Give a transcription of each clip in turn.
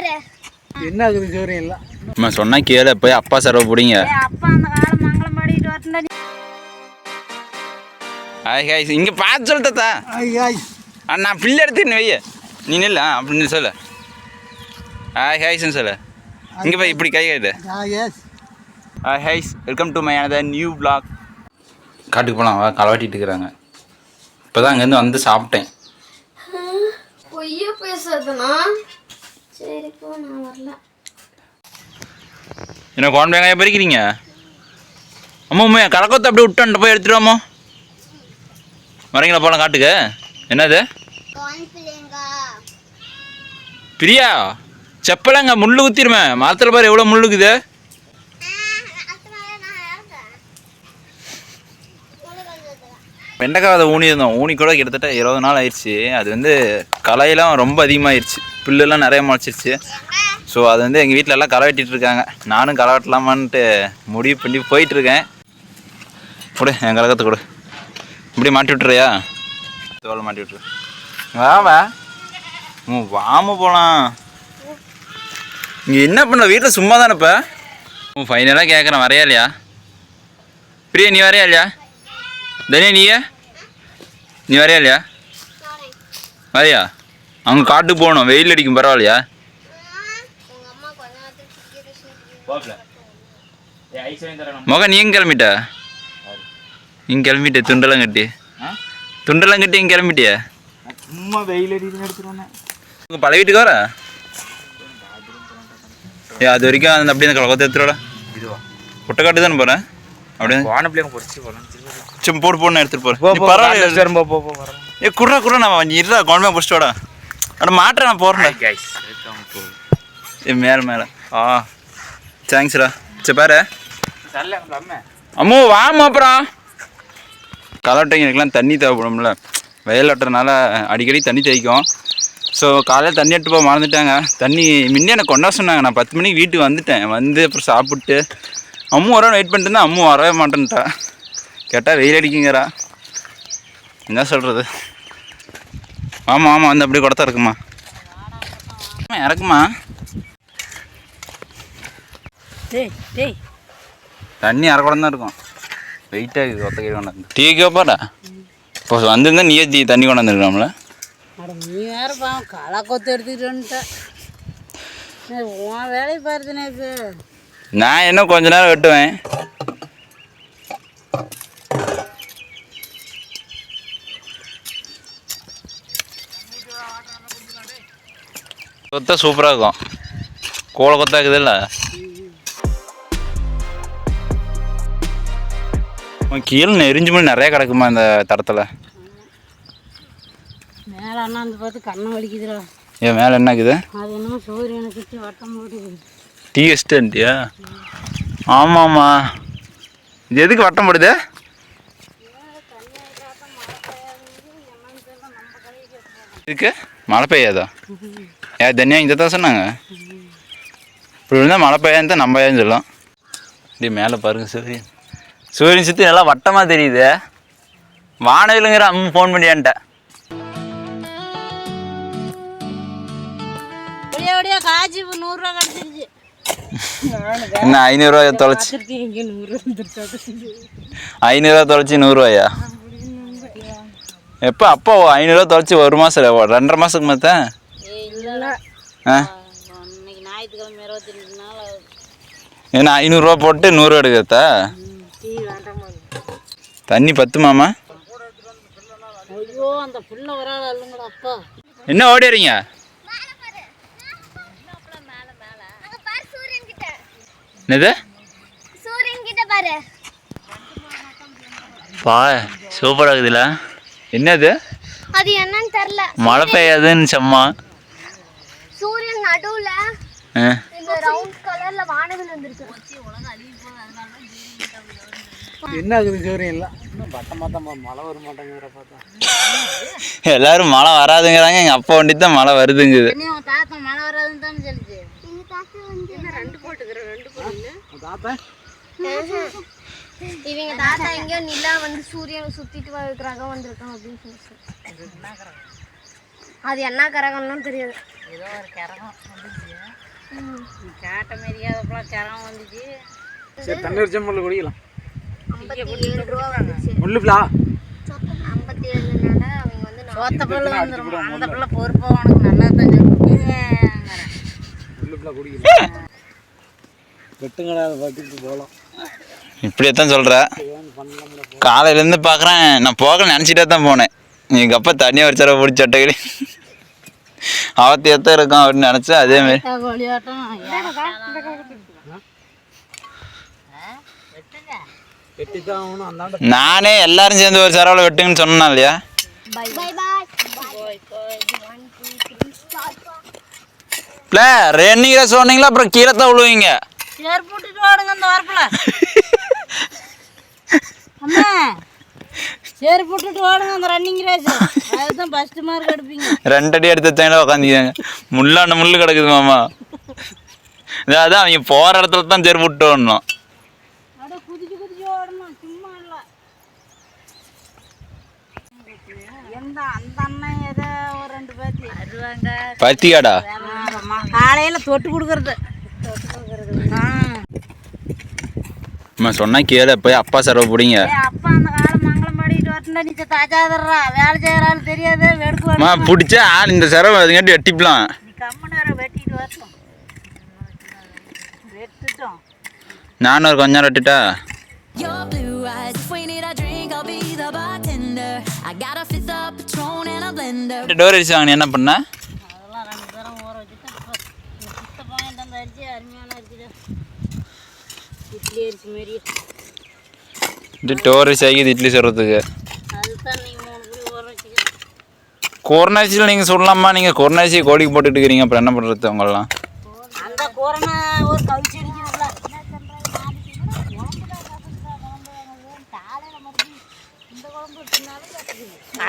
பாரு. என்ன ஆகுது சோறு இல்ல. அம்மா சொன்னா கேளு போய் அப்பா சரவ புடிங்க. அப்பா அந்த கால மங்களம் பாடிட்டு வரட்டா. ஹாய் ஹாய் இங்க பாத்து சொல்லுதா. Hi hi. நான் பிள்ளை எடுத்துன்னு வைய. நீ நில்ல அப்படின்னு சொல்லு. ஹாய் ஹாய்ஸ்னு சொல்லு. இங்க போய் இப்படி கை காட்டு. Hi yes. Hi guys welcome to my another new vlog. காட்டுக்கு போலாம் வா களவாட்டிட்டு இருக்காங்க. இப்போதான் அங்கேருந்து வந்து சாப்பிட்டேன். பொய்யா பேசாதனா? சரி போ நான் வரல. என்ன குழம்பு வெங்காயம் பறிக்கிறீங்க? அம்மா உண்மையா கலக்கத்தை அப்படியே விட்டு போய் எடுத்துருவோமோ. வரீங்களா போகலாம் காட்டுக்கு. என்னது பிரியா செப்பலங்க முள்ளு குத்திருமே. மரத்தில் பாரு எவ்வளோ முள்ளுக்குது. வெண்டைக்காய் அதை ஊனி இருந்தோம். ஊனி கூட கிட்டத்தட்ட 20 நாள் ஆயிடுச்சு. அது வந்து களையெல்லாம் ரொம்ப அதிகமாகிடுச்சு. புல்லுலாம் நிறைய முளைச்சிருச்சு. ஸோ அது வந்து எங்கள் வீட்டில் எல்லாம் களை வெட்டிகிட்டு இருக்காங்க. நானும் களை வெட்டலாமான்ட்டு முடிவு பண்ணி போயிட்டுருக்கேன். கொடு என் கலக்கத்தை கொடு. இப்படி மாட்டி விட்டுறியா? தோலை மாட்டி விட்டுரு. வா வாம போகலாம். இங்கே என்ன பண்ண வீட்டில் சும்மா தானே இப்போ. ஃபைனலாக கேட்குறேன் வரையா இல்லையா? பிரியா நீ வரையா இல்லையா? தனியா நீ வரையா இல்லையா? வரையா? அவங்க காட்டுக்கு போகணும். வெயில் அடிக்கும் பரவாயில்லையா? மொக நீ எங்கே கிளம்பிட்ட? இங்கே கிளம்பிட்ட துண்டெல்லாம் கட்டி இங்கே கிளம்பிட்டிய. சும்மா வெயில் அடிக்குதுன்னு எடுத்துருவேன். உங்கள் பழைய வீட்டுக்கு வர அது வரைக்கும் அந்த அப்படியே அந்த கலக்கத்தை எடுத்துருவாடா. இதுவா புட்டை காட்டு தானே போகிறேன். அப்படியே வானப்பிள்ளைங்க பொறிச்சு போகலாம். சும்மா போட்டு எடுத்துகிட்டு போகிறேன். பரவாயில்ல. ஏ குடுறா நான் இருடா குழம்பு பிடிச்சிட்டோடா. அட மாட்டேன் நான் போகிறேன். ஏ மேலே தேங்க்ஸ்டா. சரி பாரு அம்மோ வாமா. அப்புறம் கலவட்டைங்களுக்கெல்லாம் தண்ணி தேவைப்படும்ல. வயல் வெட்டுறதுனால அடிக்கடி தண்ணி தேய்க்கும். ஸோ காலையில் தண்ணி எடுத்து போக மறந்துட்டாங்க. தண்ணி முன்னே எனக்கு கொண்டா சொன்னாங்க. நான் 10 மணிக்கு வீட்டுக்கு வந்துட்டேன். வந்து அப்புறம் சாப்பிட்டு அம்மு வர வெயிட் பண்ணிட்டு இருந்தேன். அம்மு வரவே மாட்டேன்ட்டா. கேட்டால் வெயில் அடிக்குங்கிறா. என்ன சொல்கிறது. ஆமாம் வந்து அப்படியே குடத்தா இருக்குமா இறக்குமா. தண்ணி அரை குடம் தான் இருக்கும். வெயிட்டாக இருக்குது. ஒத்த கீழே கொண்டாந்து டீ கேப்பாடா. இப்போ வந்திருந்தா நீயே தண்ணி கொண்டாந்துருக்கலாம்ல. நீ வேற பாவம் களை கொத்து எடுத்துக்கிட்டு வந்துட்டேன். உன் வேலையை பாருதுனே. நான் என்ன கொஞ்ச நேரம் வெட்டுவேன். கொத்தா சூப்பராக இருக்கும். கோலை கொத்தா இருக்குதுல்ல. கீழே நெறிஞ்சு மணி நிறைய கிடக்குமா இந்த தடத்தில். மேலே அண்ணாந்து பார்த்து கண்ணை வலிக்குதுடா. ஏன் மேலே என்ன இருக்குது? அது என்னமோ சூரியனை சுற்றி வட்டம் போட்டுக்குது. டீ எஸ்டன்ட்டியா? ஆமாம்மா. இது எதுக்கு வட்டம் போடுது? இதுக்கு மழை பெய்யாதா? தனியா இங்கே தான் சொன்னாங்க. இப்படி இருந்தால் மழை பெய்யாதுன்னு தான் நம்ம ஏன்னு சொல்லலாம். இப்படி மேலே பாருங்க சூரியன் சுற்றி நல்லா வட்டமாக தெரியுது. வானவிலுங்கிற அம்மா ஃபோன் பண்ணியான்ட்ட. காய்ச்சி 100 ரூபா கிடச்சிருச்சு. என்ன 500 ரூபாய் தொலைச்சி 500 ரூபா தொலைச்சி 100 ரூபாயா? எப்போ அப்போ 500 ரூபா தொலைச்சி 1 மாதம் 2.5 மாதத்துக்கு மாத்தேன். ஏன்னா 500 ரூபா போட்டு 100 ரூபா எடுக்கிறதா? தண்ணி பத்துமாமா? என்ன ஓடிறீங்க? என்னது? பா சூப்பராக இருக்குதுல்ல. என்னது? அது என்னன்னு தெரியல. மழை பெய்யாதுன்னு சும்மா சூரியன் நடுவுல இந்த ரவுண்ட் கலர்ல வானவில் வந்திருக்கு. என்ன ஆகுது சோறு இல்ல. மழை வர மாட்டேங்கிற பார்த்தா. எல்லாரும் மழை வராதுங்கிறாங்க. எங்கள் அப்பா வண்டி தான் மழை வருதுங்குது. தாத்தா மழை வராதுன்னு தான் சொல்லுது. இவங்க தாத்தா எங்கேயோ நிலா வந்து சூரியனை சுத்திட்டு இருக்கிறாங்க வந்திருக்காங்க அப்படின்னு சொல்லி. அது என்ன கரகம்னு தெரியாது. ஏதோ ஒரு கரகம் வந்துச்சு. காட்ட மாரியாதப்பெல்லாம் கரகம் வந்துச்சு. சரி தண்ணி வச்ச முள்ளு குடிக்கலாம். 57 ரூபா வந்துச்சு. முள்ளுங்களா 57 அவங்க வந்து சோத்த பிள்ளை வந்துடும். அந்த பிள்ளை பொறுப்பா உனக்கு நல்லா தான் முள்ளுங்களா குடிக்கலாம். வெட்டுங்கடா பார்த்துட்டு போகலாம். இப்படியத்தான் சொல்கிற. காலையிலேருந்து பார்க்குறேன், நான் போகல நினச்சிட்டே தான் போனேன். எங்கள் அப்பா தண்ணியை ஒரு தடவை பிடிச்ச சட்டைகளி அவத்தியத்தான் இருக்கும் அப்படின்னு நினச்சேன். அதேமாரி நானே எல்லாரும் சேர்ந்து ஒரு சரவில் வெட்டுங்கன்னு சொன்னா இல்லையா? Bye bye bye. இல்லை ரன்னிங் ரேஸ் சொன்னீங்களா, அப்புறம் கீழே தான் விழுவீங்க. சேர் போட்டுட்டு வாடுங்க இந்த வரப்புல. அம்மா சேர் போட்டுட்டு வாடுங்க அந்த ரன்னிங் ரேஸ். அதுதான் ஃபர்ஸ்ட் மார்க் எடுப்பீங்க. 2 அடி எடுத்து வச்சாங்களா உட்காந்துக்காங்க. முள்ளாண்ட முள்ளு கிடக்குது மாமா. அதான் அவங்க போகிற இடத்துல தான் சேர் போட்டு வரணும். அப்படியே குதிச்சு குதிச்சு ஓடணும், சும்மா இல்லை. எந்த அந்த அண்ணன் ஏதோ ஒரு 2 பேத்தி வருவாங்க. பத்திக்காடா காலையில் தொட்டு கொடுக்கறது. அம்மா சொன்னால் கேளு, போய் அப்பா சரவை பிடிங்க. அப்பா அந்த காலம் மங்களம் பாடிட்டு வரட்டுண்டா. நீ தாஜாதர்றா வேலை செய்யறாள் தெரியாது. வெடுக்கு பிடிச்சா ஆள் இந்த சரவை அதுங்காட்டி வெட்டிப்பலாம். நீ கம்மன் வேற வெட்டிட்டு வரட்டும். வெட்டுட்டோம். நானும் ஒரு கொஞ்சம் வெட்டுட்டா. Your blue eyes, if we need a drink, I'll be the bartender. I got a fifth of Patron and a blender. Door அடிச்சு வாங்க என்ன பண்ண? அதெல்லாம் 2 தரம் ஊற வச்சுட்டு சுத்த பாயிண்ட் அந்த அரிசி அருமையான அரிசி. இட்லி அரிசி மாரி. டோர் அடிச்சு ஆகிது இட்லி சொல்கிறதுக்கு. அதுதான் நீங்கள் 3 புளி ஊற வச்சுக்க. கொரோனாச்சியில் நீங்கள் சொல்லலாமா? நீங்கள் கொரோனாச்சி கோழிக்கு போட்டுட்டு இருக்கிறீங்க, அப்புறம் என்ன பண்ணுறது உங்களெல்லாம்? அந்த கொரோனா ஒரு கவிச்சி அடிக்கிறதுல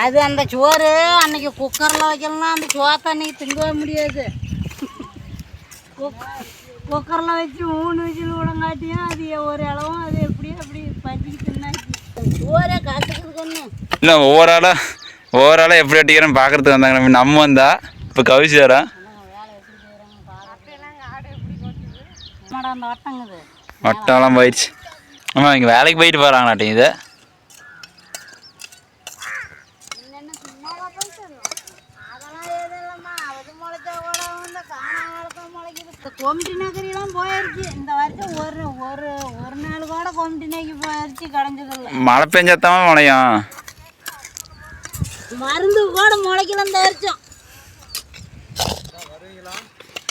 அது அந்த சோறு அன்னைக்கு குக்கரில் வைக்கலாம். அந்த சோத்தை அன்னைக்கு திங்கவே முடியாது. குக்கரில் வச்சு 3 விசில் விடங்காட்டியும் அது ஒரு அளவும் அது எப்படியோ அப்படி பச்சிக்கு தின்னாச்சு. சோறே கற்றுக்குது ஒன்று இல்லை ஒவ்வொரு ஆளாக எப்படி வெட்டிக்கிறேன்னு பார்க்குறதுக்கு வந்தாங்க. நம்ம வந்தா இப்போ கவிச்சு வரா அந்த வட்டங்குது. வட்டம்லாம் போயிடுச்சு. ஆமாம் இங்கே வேலைக்கு போயிட்டு போகிறாங்களாட்டி இது. கோமிட்டி நகரியெல்லாம் போயிடுச்சு. இந்த வருஷம் ஒரு நாள் கூட கோமிட்டி நகரி போயிடுச்சு. கடைஞ்சதில்லை. மழை பெஞ்சாத்தான் முளையும். மருந்து கூட முளைக்கல இந்த வருஷம்.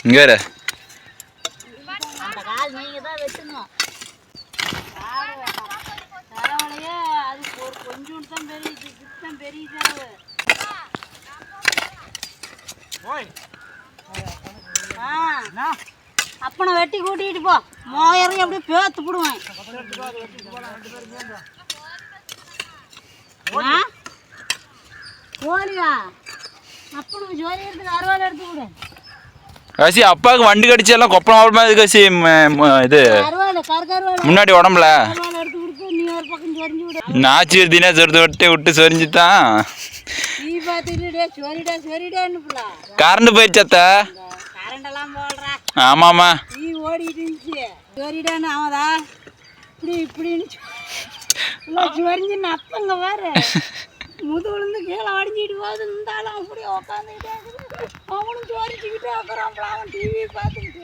இங்கே வேறு அந்த கால் நீங்கள் தான் வெட்டணும். தரவலையே அது ஒரு கொஞ்சோண்டு தான் பெரிய தான் பெரிய செலவு. அப்பனை வெட்டி கூட்டிகிட்டு போ. மோயரையும் அப்படியே பேத்து போடுவேன். கோழியா அப்பனுக்கு ஜோலி எடுத்து அறுவாலை எடுத்து கொடு. கசி அப்பாவுக்கு வண்டி கடிச்சு எல்லாம் கொப்பளம் ஆகமா இது கசி இது அறுவாலை கருவாலை முன்னாடி உடம்புல அறுவாலை எடுத்து கொடுத்து நீ ஒரு பக்கம் சொரிஞ்சு விடு. நாச்சி எடுத்தினா சொருத்து விட்டு சொரிஞ்சுதான். நீ பார்த்துக்கிட்டே சொரிடான்னு போலாம். கரண்ட் போயிடுச்சத்த. கரண்டெல்லாம் போடுறா. ஆமாம்மா நீ ஓடிட்டு இருந்துச்சு. சொரிடான்னு ஆமாதா இப்படின்னு சொரிஞ்சு நப்பங்க பாரு. முதுகுலேருந்து கீழே அடிஞ்சிட்டு போகுது. இருந்தாலும் அப்படியே உட்காந்துக்கிட்டே அவனும் சொரிச்சுக்கிட்டே உட்காரான். அவன் டிவி பார்த்துக்கிட்டு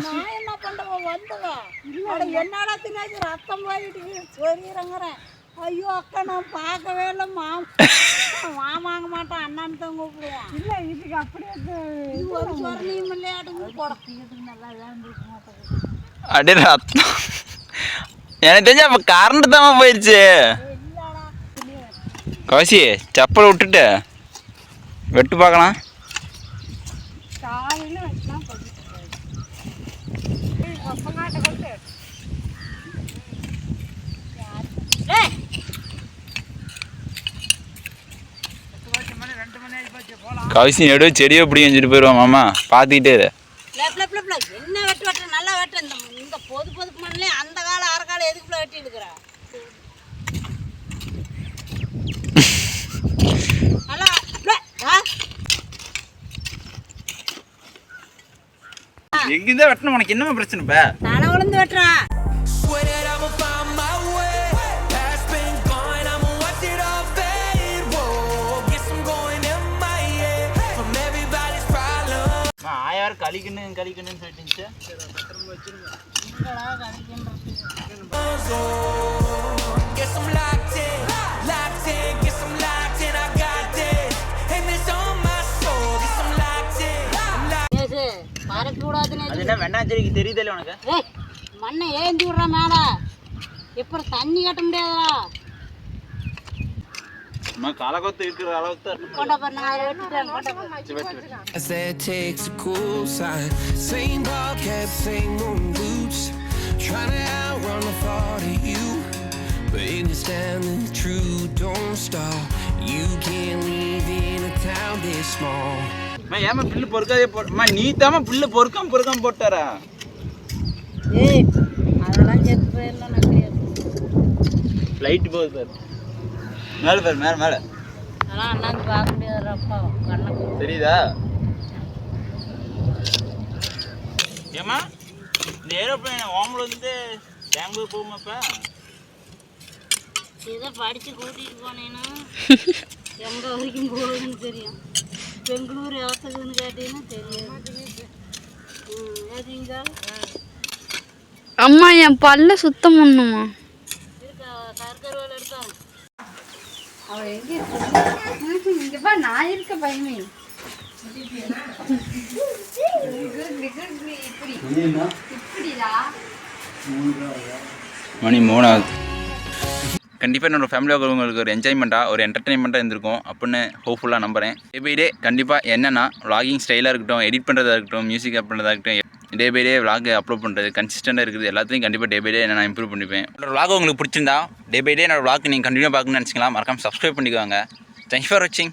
நான் என்ன பண்ணுவேன் வந்தவன் இல்லை என்னடா தின்னாச்சு ரத்தம் போயிட்டு சொரியிறங்கிறேன். ஐயோ அக்கா நான் பார்க்கவே இல்லை. மாமாங்க மாட்டான் அண்ணான்னு தான் கூப்பிடுவான். இல்லை இதுக்கு அப்படியே ஒரு சொரணியும் இல்லையாட்டு போடத்துக்கு நல்லா வேண்டிருக்க மாட்டேங்குது. அப்படியே ரத்தம் எனக்கு தெரிஞ்சு அப்போ கரண்ட் தான் போயிடுச்சு. கவசி செப்பல் விட்டுட்டு வெட்டு பார்க்கலாம். காலையில் வச்சுலாம் கவசி நடுவே செடியை இப்படி எஞ்சிட்டு போயிடுவான் மாமா. பார்த்துக்கிட்டே என்ன வெட்டு நல்லா வெட்டு. இந்த பொது மண்ணிலே அந்த காலம் அரை காலம் எதுக்குள்ள வெட்டி எடுக்கிற நல்லா எங்கேருந்தா வெட்டணும், உனக்கு என்னமா பிரச்சனை இப்போ? தலை விழுந்து வெட்டுறா. ஆயார் கழிக்கணும்னு சொல்லிட்டு மறக்கூடாதுன்னு அது என்ன வெண்ணாச்சேரிக்கு தெரியுதல்ல உனக்கு? மண்ணை ஏந்தி விடுற மேல எப்படி தண்ணி கட்ட முடியாதா? காலகத்து இருக்கிற அளவுக்கு கொண்ட பாரு, நான் அதை வெட்டிட்டேன். As that takes a cool sign. Same ball cap, same moon boots. Trying to outrun the thought of you. But in this town the truth don't stop. You can't live in a town this small. ஏமா புல்லு பொறுக்காதே போட்டா? நீ தாம புல்லு பொறுக்காம போட்டாரா? ஏய் அதெல்லாம் செத்து போயிடலாம். நான் கிடையாது. ஃப்ளைட் போகுது பாரு, மேலே பாரு, மேலே அதெல்லாம் அண்ணாந்து பார்க்க முடியாதுப்பா, கண்ணை தெரியுதா? ஏமா இந்த ஏரோப்ளைன் ஓமல வந்து பெங்களூர் போகுமாப்பா? ஏதோ படித்து கூட்டிகிட்டு போனேன்னா எங்கே வரைக்கும் போகுதுன்னு தெரியும். பெங்களூர் எவத்துக்குன்னு கேட்டீங்கன்னா தெரியாது. ஏதீங்க அம்மா என் பல்ல சுத்தம் பண்ணுமா? இருக்கா கருக்கருவால் எடுத்தாங்க. அவள் எங்கே இருக்கு? இங்கப்பா நான் இருக்க பயமே. மணி 3 கண்டிப்பாக என்னோடய ஃபேமிலியாக உங்களுக்கு ஒரு என்ஜாய்மெண்ட்டாக ஒரு என்டர்டெயின்மெண்ட்டாக இருந்திருக்கும் அப்படின்னு ஹோப்ஃபுல்லாக நம்புகிறேன். டே பை டே கண்டிப்பாக என்னென்னா vlogging ஸ்டைலாக இருக்கட்டும், எடிட் பண்ணுறதா இருக்கட்டும், மியூசிக் ஆப் பண்ணுறதா இருக்கட்டும், day by day vlog upload பண்ணுறது கன்சிஸ்டண்டாக இருக்குது எல்லாத்தையும் கண்டிப்பாக டே பை டே நான் இம்ப்ரூவ் பண்ணிப்பேன். என்னோட vlog உங்களுக்கு பிடிச்சிருந்தா டே பை டே என்னோட vlog நீங்கள் கண்டினியூ பார்க்கணும்னு நினச்சிக்கலாம், மறக்காமல் சப்ஸ்கிரைப் பண்ணிக்குவாங்க. தேங்க்ஸ் ஃபார் வாட்சிங்.